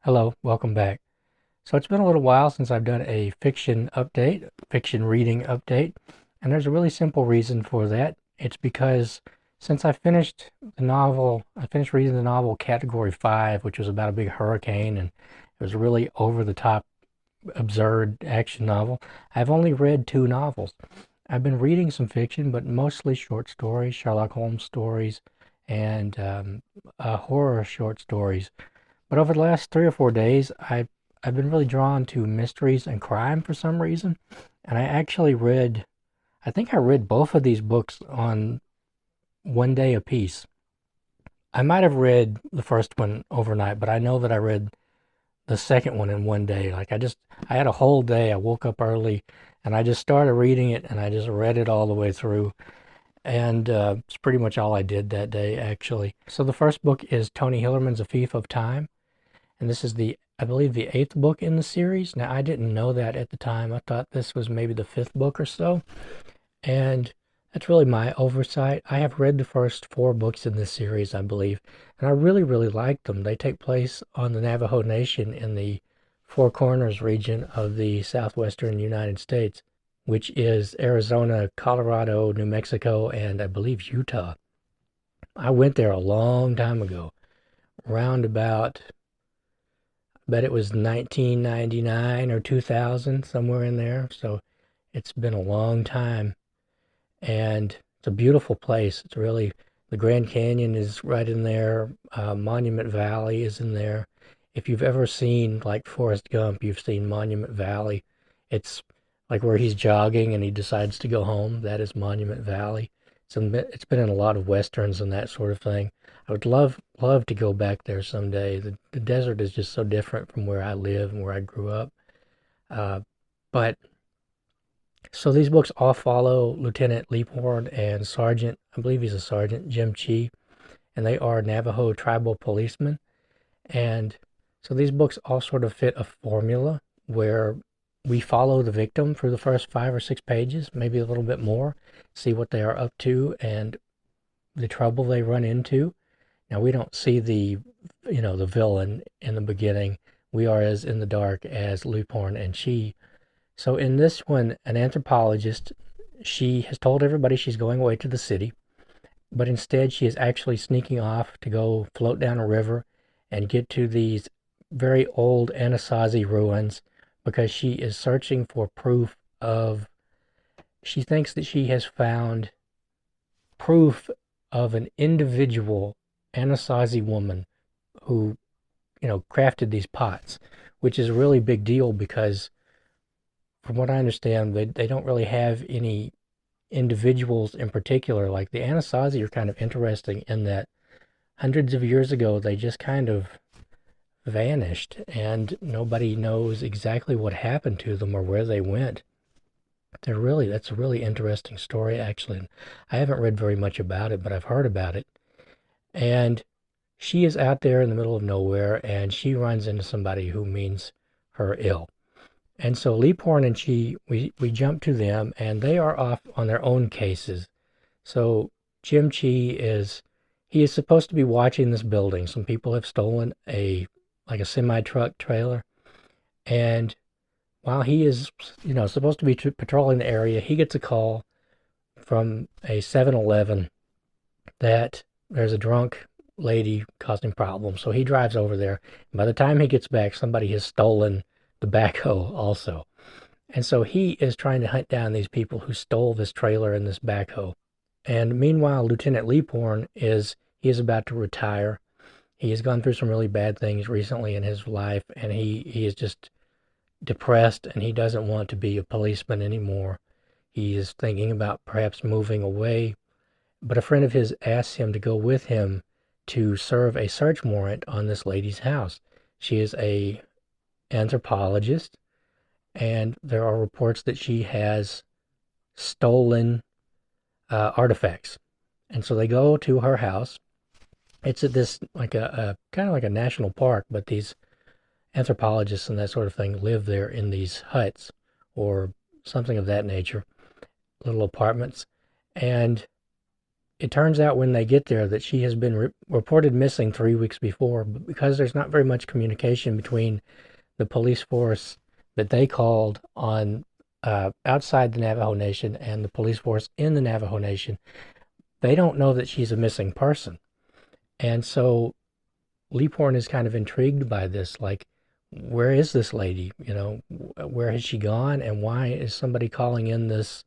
Hello, welcome back. So it's been a little while since I've done a fiction reading update, and there's a really simple reason for that. It's because since I finished reading the novel Category 5, which was about a big hurricane, and it was a really over the top, absurd action novel. I've only read two novels. I've been reading some fiction, but mostly short stories, Sherlock Holmes stories, and horror short stories. But over the last 3 or 4 days, I've been really drawn to mysteries and crime for some reason. And I think I read both of these books on one day apiece. I might have read the first one overnight, but I know that I read the second one in one day. I had a whole day. I woke up early and I just started reading it and I just read it all the way through. And it's pretty much all I did that day, actually. So the first book is Tony Hillerman's A Thief of Time. And this is I believe, the eighth book in the series. Now, I didn't know that at the time. I thought this was maybe the fifth book or so. And that's really my oversight. I have read the first four books in this series, I believe, and I really, really like them. They take place on the Navajo Nation in the Four Corners region of the southwestern United States, which is Arizona, Colorado, New Mexico, and I believe Utah. I went there a long time ago, round about bet it was 1999 or 2000, somewhere in there. So it's been a long time. And it's a beautiful place. It's really, the Grand Canyon is right in there. Monument Valley is in there. If you've ever seen like Forrest Gump, you've seen Monument Valley. It's like where he's jogging and he decides to go home. That is Monument Valley. It's been in a lot of westerns and that sort of thing. I would love to go back there someday. The desert is just so different from where I live and where I grew up. Uh, but so these books all follow Lieutenant Leaphorn and Sergeant, I believe he's a sergeant, Jim Chee, and they are Navajo tribal policemen. And so these books all sort of fit a formula where we follow the victim for the first 5 or 6 pages, maybe a little bit more, see what they are up to and the trouble they run into. Now we don't see the villain in the beginning. We are as in the dark as Leaphorn and Chee. So in this one, an anthropologist, she has told everybody she's going away to the city, but instead she is actually sneaking off to go float down a river and get to these very old Anasazi ruins because she is searching for proof of, she thinks that she has found proof of an individual Anasazi woman who, crafted these pots, which is a really big deal because from what I understand, they don't really have any individuals in particular. Like the Anasazi are kind of interesting in that hundreds of years ago, they just kind of vanished and nobody knows exactly what happened to them or where they went. That's a really interesting story, actually. I haven't read very much about it, but I've heard about it. And she is out there in the middle of nowhere and she runs into somebody who means her ill. And so Leaphorn and Chee, we jump to them, and they are off on their own cases. So Jim Chee he is supposed to be watching this building. Some people have stolen a semi-truck trailer, and while he is, supposed to be patrolling the area, he gets a call from a 7-Eleven that there's a drunk lady causing problems. So he drives over there. And by the time he gets back, somebody has stolen the backhoe also. And so he is trying to hunt down these people who stole this trailer and this backhoe. And meanwhile, Lieutenant Leaphorn he is about to retire. He has gone through some really bad things recently in his life, and he is just depressed, and he doesn't want to be a policeman anymore. He is thinking about perhaps moving away, but a friend of his asks him to go with him to serve a search warrant on this lady's house. She is a anthropologist, and there are reports that she has stolen artifacts. And so they go to her house. It's at this like a kind of like a national park, but these anthropologists and that sort of thing live there in these huts or something of that nature, little apartments. And it turns out when they get there that she has been reported missing 3 weeks before, but because there's not very much communication between the police force that they called on outside the Navajo Nation and the police force in the Navajo Nation, they don't know that she's a missing person. And so Leaphorn is kind of intrigued by this, like, where is this lady? Where has she gone, and why is somebody calling in this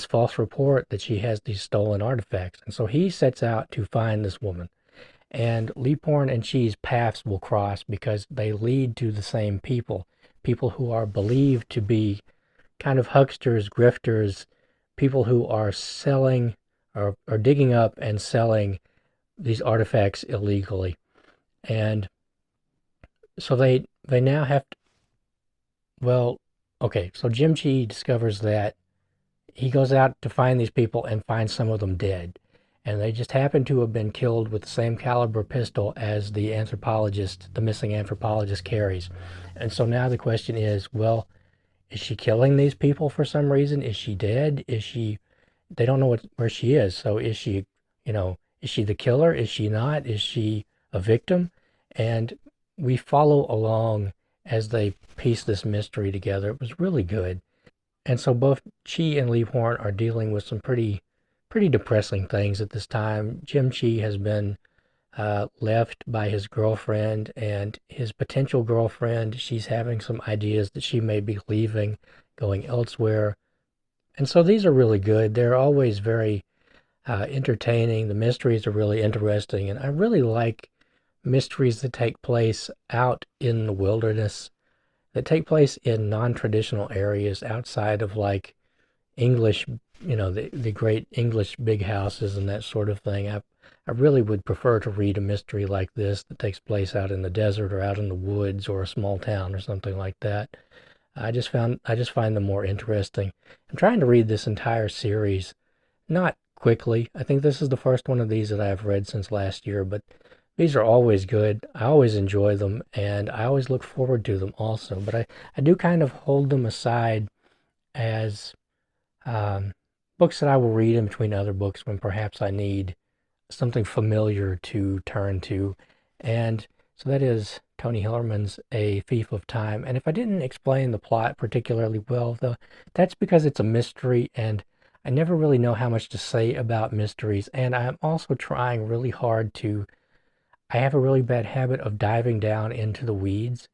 false report that she has these stolen artifacts? And so he sets out to find this woman. And Leaphorn and Chee's paths will cross because they lead to the same people who are believed to be kind of hucksters, grifters, people who are selling or digging up and selling these artifacts illegally. And so they now have to, well, okay, so Jim Chee discovers that he goes out to find these people and finds some of them dead. And they just happen to have been killed with the same caliber pistol as the missing anthropologist carries. And so now the question is, well, is she killing these people for some reason? Is she dead? They don't know where she is. So is she the killer? Is she not? Is she a victim? And we follow along as they piece this mystery together. It was really good. And so both Chee and Leaphorn are dealing with some pretty depressing things at this time. Jim Chee has been left by his girlfriend, and his potential girlfriend, she's having some ideas that she may be leaving, going elsewhere. And so these are really good. They're always very entertaining. The mysteries are really interesting, and I really like mysteries that take place out in the wilderness, that take place in non-traditional areas outside of like English, the great English big houses and that sort of thing. I really would prefer to read a mystery like this that takes place out in the desert or out in the woods or a small town or something like that. I just find them more interesting. I'm trying to read this entire series, not quickly. I think this is the first one of these that I've read since last year, but these are always good. I always enjoy them, and I always look forward to them also. But I do kind of hold them aside as books that I will read in between other books when perhaps I need something familiar to turn to. And so that is Tony Hillerman's A Thief of Time. And if I didn't explain the plot particularly well, though, that's because it's a mystery, and I never really know how much to say about mysteries. And I'm also trying really hard I have a really bad habit of diving down into the weeds,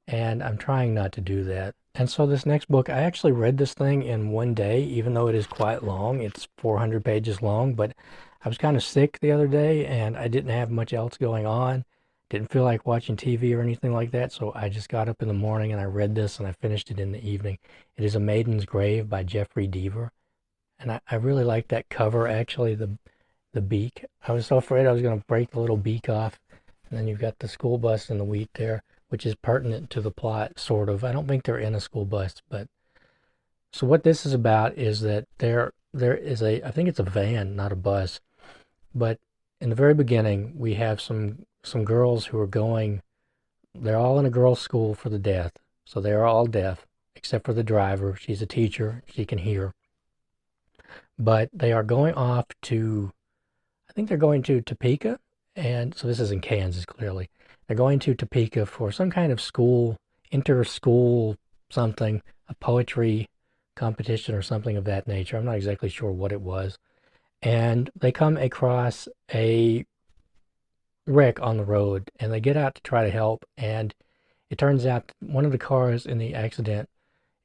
and I'm trying not to do that. And so this next book, I actually read this thing in one day, even though it is quite long. It's 400 pages long, but I was kind of sick the other day, and I didn't have much else going on. Didn't feel like watching TV or anything like that, so I just got up in the morning and I read this, and I finished it in the evening. It is A Maiden's Grave by Jefferey Deaver, and I really like that cover, actually, the beak. I was so afraid I was going to break the little beak off, and then you've got the school bus and the wheat there, which is pertinent to the plot, sort of. I don't think they're in a school bus, but so what this is about is that there is I think it's a van, not a bus, but in the very beginning we have some girls who are going. They're all in a girls' school for the deaf, so they are all deaf except for the driver. She's a teacher; she can hear, but they are going off to. I think they're going to Topeka, and so this is in Kansas, clearly. They're going to Topeka for some kind of inter-school something, a poetry competition or something of that nature. I'm not exactly sure what it was. And they come across a wreck on the road, and they get out to try to help, and it turns out one of the cars in the accident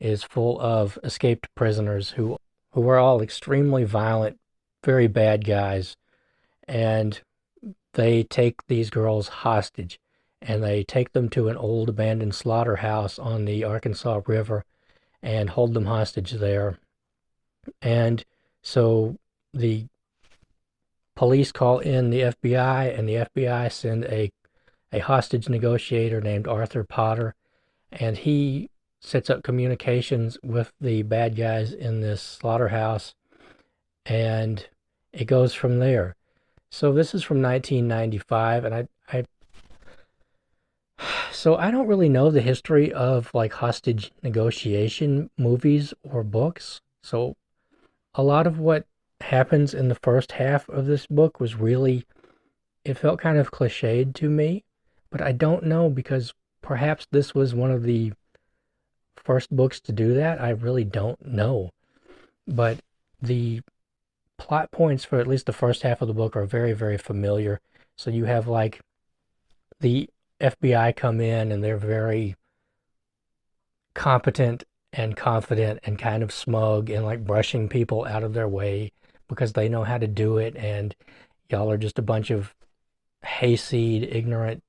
is full of escaped prisoners who are all extremely violent, very bad guys, and they take these girls hostage, and they take them to an old abandoned slaughterhouse on the Arkansas River and hold them hostage there. And so the police call in the FBI, and the FBI send a hostage negotiator named Arthur Potter, and he sets up communications with the bad guys in this slaughterhouse, and it goes from there. So this is from 1995, and so I don't really know the history of like hostage negotiation movies or books. So a lot of what happens in the first half of this book was really, it felt kind of cliched to me, but I don't know because perhaps this was one of the first books to do that. I really don't know. But the plot points for at least the first half of the book are very, very familiar. So you have like the FBI come in and they're very competent and confident and kind of smug and like brushing people out of their way because they know how to do it, and y'all are just a bunch of hayseed, ignorant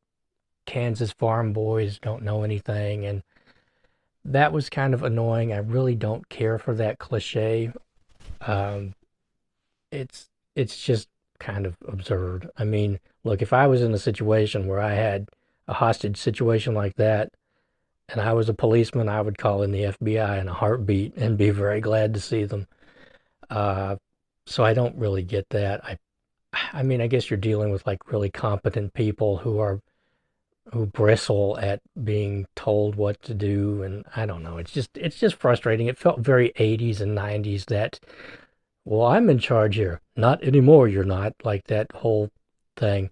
Kansas farm boys, don't know anything. And that was kind of annoying. I really don't care for that cliche. Um, it's just kind of absurd. I mean, look, if I was in a situation where I had a hostage situation like that, and I was a policeman, I would call in the FBI in a heartbeat and be very glad to see them. Uh, so I don't really get that. I mean, I guess you're dealing with like really competent people who bristle at being told what to do, and I don't know. It's just frustrating. It felt very 80s and 90s that, well, I'm in charge here. Not anymore, you're not, like that whole thing.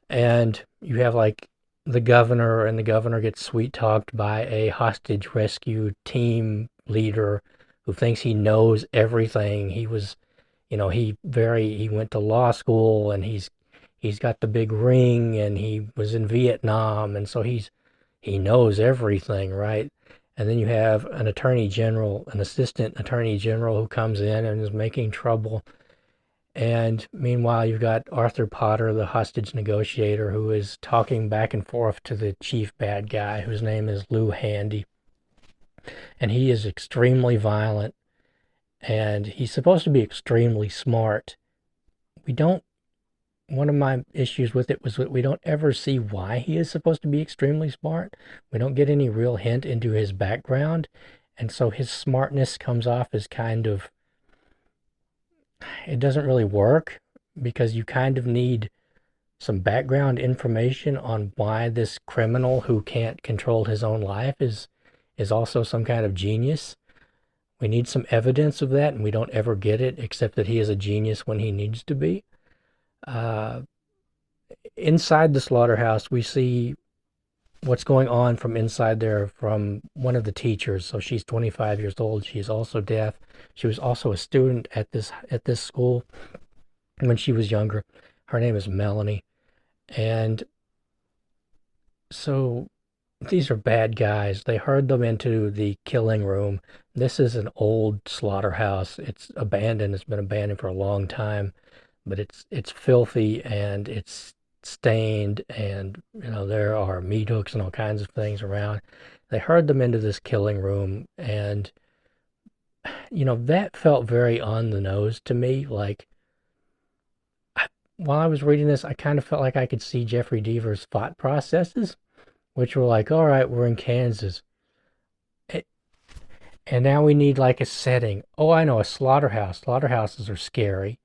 And you have like the governor, and the governor gets sweet talked by a hostage rescue team leader who thinks he knows everything. He was, he went to law school, and he's got the big ring, and he was in Vietnam, and so he knows everything, right? And then you have an attorney general, an assistant attorney general who comes in and is making trouble. And meanwhile, you've got Arthur Potter, the hostage negotiator, who is talking back and forth to the chief bad guy, whose name is Lou Handy. And he is extremely violent, and he's supposed to be extremely smart. We don't, one of my issues with it was that we don't ever see why he is supposed to be extremely smart. We don't get any real hint into his background. And so his smartness comes off as kind of, it doesn't really work because you kind of need some background information on why this criminal who can't control his own life is also some kind of genius. We need some evidence of that, and we don't ever get it, except that he is a genius when he needs to be. Uh, Inside the slaughterhouse, we see what's going on from inside there from one of the teachers. So she's 25 years old. She's also deaf. She was also a student at this school when she was younger. Her name is Melanie. And so these are bad guys. They herd them into the killing room. This is an old slaughterhouse. It's abandoned. It's been abandoned for a long time, but it's filthy and it's stained, and there are meat hooks and all kinds of things around. They herd them into this killing room, and that felt very on the nose to me. Like, while I was reading this, I kind of felt like I could see Jeffrey Deaver's thought processes, which were like, all right, we're in Kansas. And now we need like a setting. Oh, I know, a slaughterhouse. Slaughterhouses are scary.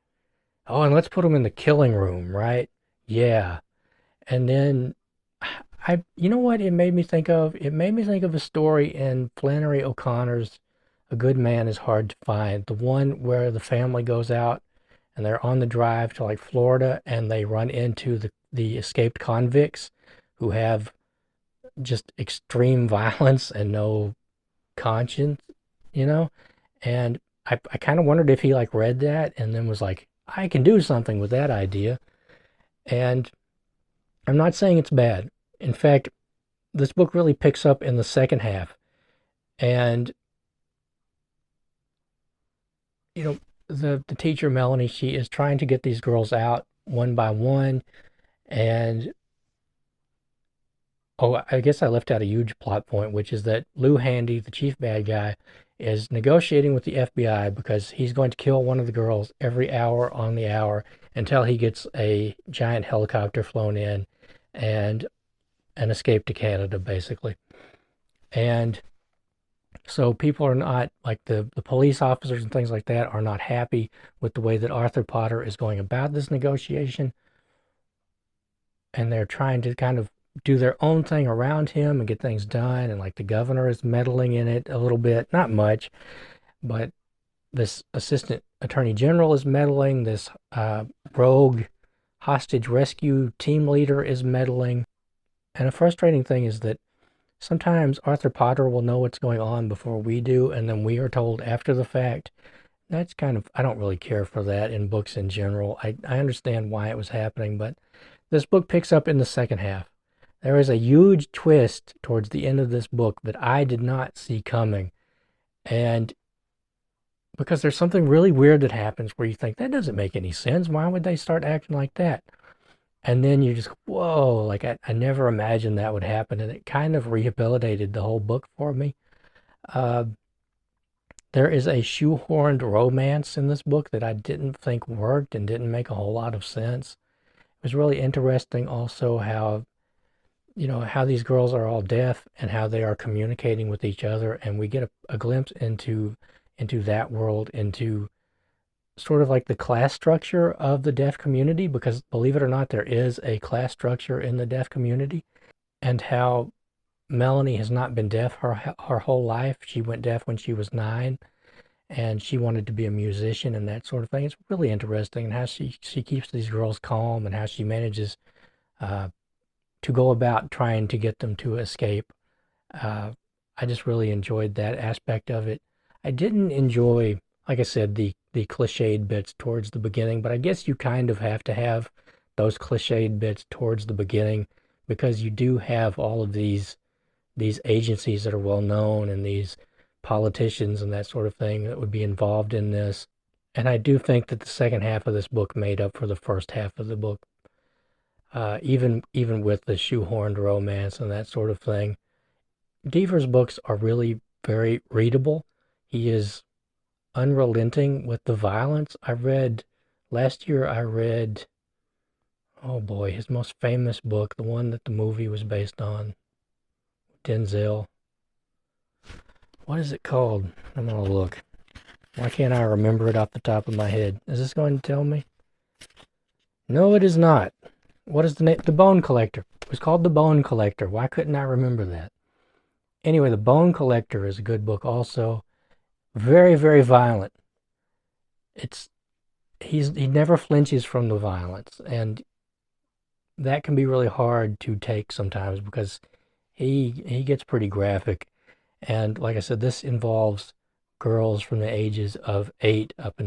Oh, and let's put them in the killing room, right? Yeah. And then you know what it made me think of? It made me think of a story in Flannery O'Connor's A Good Man is Hard to Find. The one where the family goes out and they're on the drive to like Florida, and they run into the escaped convicts who have just extreme violence and no conscience, you know? And I kind of wondered if he like read that and then was like, I can do something with that idea. And I'm not saying it's bad. In fact, this book really picks up in the second half. And, you know, the teacher, Melanie, she is trying to get these girls out one by one. And, oh, I guess I left out a huge plot point, which is that Lou Handy, the chief bad guy, is negotiating with the FBI because he's going to kill one of the girls every hour on the hour until he gets a giant helicopter flown in and an escape to Canada, basically. And so people are not, like the police officers and things like that, are not happy with the way that Arthur Potter is going about this negotiation. And they're trying to kind of do their own thing around him and get things done. And like the governor is meddling in it a little bit, not much, but this assistant attorney general is meddling. This rogue hostage rescue team leader is meddling. And a frustrating thing is that sometimes Arthur Potter will know what's going on before we do, and then we are told after the fact. That's kind of, I don't really care for that in books in general. I understand why it was happening, but this book picks up in the second half. There is a huge twist towards the end of this book that I did not see coming. And because there's something really weird that happens where you think, that doesn't make any sense. Why would they start acting like that? And then you just, whoa, like I never imagined that would happen. And it kind of rehabilitated the whole book for me. Uh, there is a shoehorned romance in this book that I didn't think worked and didn't make a whole lot of sense. It was really interesting also how, how these girls are all deaf and how they are communicating with each other. And we get a glimpse into that world, into sort of like the class structure of the deaf community, because believe it or not, there is a class structure in the deaf community, and how Melanie has not been deaf her whole life. She went deaf when she was 9, and she wanted to be a musician and that sort of thing. It's really interesting, and how she keeps these girls calm, and how she manages to go about trying to get them to escape. I just really enjoyed that aspect of it. I didn't enjoy, like I said, the cliched bits towards the beginning, but I guess you kind of have to have those cliched bits towards the beginning, because you do have all of these agencies that are well known, and these politicians and that sort of thing that would be involved in this. And I do think that the second half of this book made up for the first half of the book, even with the shoehorned romance and that sort of thing. Deaver's books are really very readable. He is unrelenting with the violence. Last year I read, oh boy, his most famous book, the one that the movie was based on, Denzel. What is it called? I'm going to look. Why can't I remember it off the top of my head? Is this going to tell me? No, it is not. What is the name? The Bone Collector. It was called The Bone Collector. Why couldn't I remember that? Anyway, The Bone Collector is a good book also. Very, very violent. He never flinches from the violence, and that can be really hard to take sometimes, because he gets pretty graphic. And like I said, this involves girls from the ages of 8 up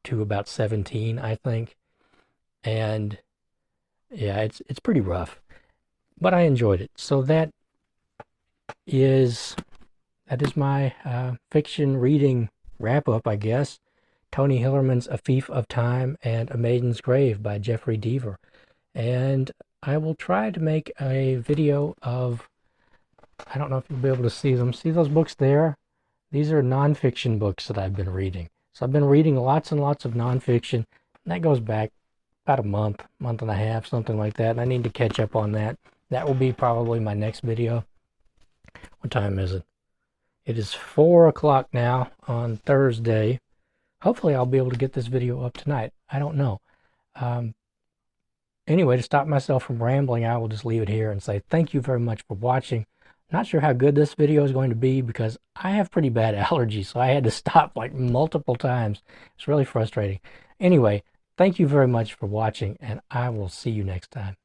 to about 17, I think. And yeah, it's pretty rough, but I enjoyed it. So that is my fiction reading wrap up, I guess. Tony Hillerman's A Thief of Time and A Maiden's Grave by Jeffery Deaver. And I will try to make a video of, I don't know if you'll be able to see them. See those books there? These are nonfiction books that I've been reading. So I've been reading lots and lots of nonfiction. And that goes back about a month and a half, something like that. And I need to catch up on that. That will be probably my next video. What time is it? It is 4 o'clock now on Thursday. Hopefully I'll be able to get this video up tonight. I don't know. Anyway, to stop myself from rambling, I will just leave it here and say thank you very much for watching. Not sure how good this video is going to be, because I have pretty bad allergies, so I had to stop like multiple times. It's really frustrating. Anyway, thank you very much for watching, and I will see you next time.